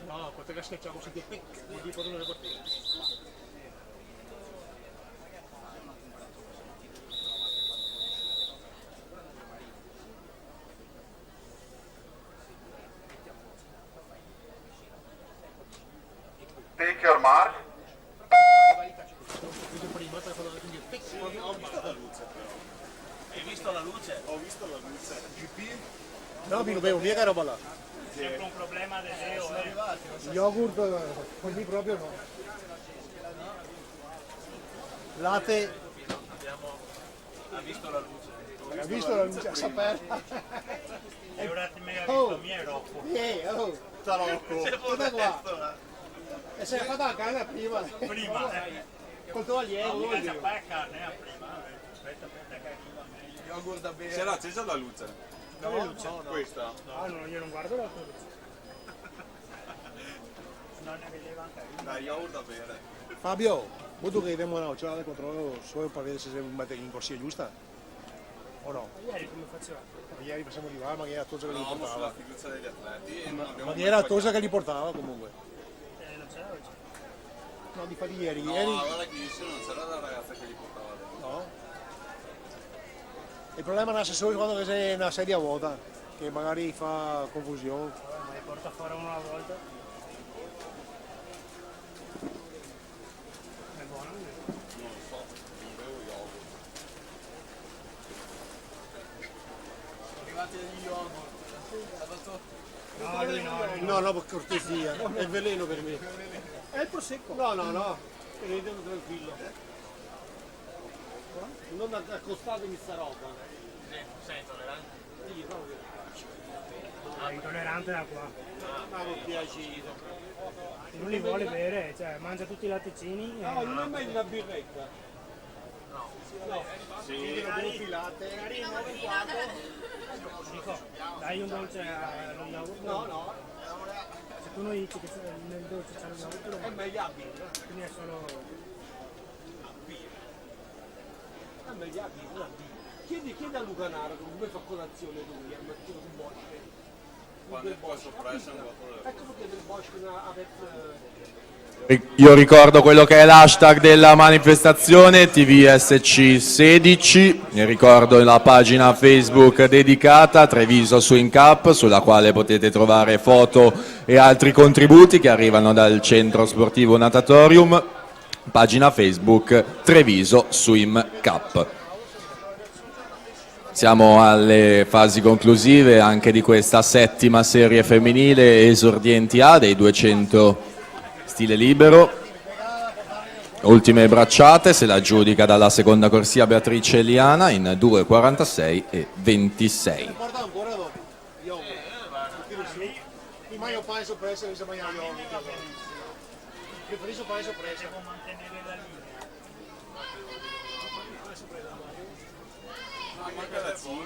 No, quante che schiacciamo su di pic, vuol dire che non è partito. Take your mark. Hai visto la luce? Ho visto la luce. GP? No, mi lo bevo, mica roba là. Sempre un problema del Leo, Yogurt, così proprio no. Latte, Ha visto la luce. hai visto la luce a saperla? E ora ti mega Oh. visto mia Rocco. Oh, guarda qua. E se l'è fatta la canna prima. Prima, Col tovagliere, non vuol mi dire. fare carne prima. Aspetta che arriva meglio. Yogurt da bere. C'era accesa la luce? No, Questa? Ah, no, io non guardo la tua luce. Non ne vedeva anche io. Dai, yogurt da bere. Fabio, vuoi tu che vediamo una occhiata del controllo solo per vedere se mette in corsia giusta? O no? Ieri come faceva? Ieri possiamo arrivare, ma era la tosa che li Eravamo sulla portava. fiducia degli atleti e non abbiamo Ma mai era la sbagliato. tosa che li portava comunque. Non c'era oggi. No, di fatti ieri. No, Ieri guarda che dice non c'era la ragazza che li portava dentro. no. Il problema nasce solo quando c'è una sedia vuota, che magari fa confusione. Ma li porta fuori uno alla volta. È buono. Non lo so, non bevo yogurt. Sono arrivati degli yogurt. No, lui no. No, no, per cortesia, è veleno per me. È il prosecco. No, no, no, tenetelo tranquillo. Non accostatemi sta roba. Sei intollerante? È intollerante da qua. Ma con piacere. Non li vuole bere, cioè mangia tutti i latticini. No, non è mai una birretta. No. Sì, due filate. Dico, dai un dolce allo yogurt. No, no, Se tu non dici che nel dolce c'è lo yogurt, lo è mangi. meglio a birra. Quindi è solo... È meglio a birra. Chiedi a Luca Naro come fa colazione lui al mattino con Bosco. Quando è poi soppresso un po'. Ecco perché del Bosco avete... Io ricordo quello che è l'hashtag della manifestazione TVSC16, ne ricordo la pagina Facebook dedicata Treviso Swim Cup, sulla quale potete trovare foto e altri contributi che arrivano dal centro sportivo Natatorium, pagina Facebook Treviso Swim Cup. Siamo alle fasi conclusive anche di questa settima serie femminile esordienti A dei 200 stile libero. Ultime bracciate, se la aggiudica dalla seconda corsia Beatrice Eliana in 2,46 e 26. Porta ancora dopo. Io ma io pane soppressa, mi sa mangiare yogurt. Preferisco pane soppressa. Devo mantenere la linea. Manca la 5.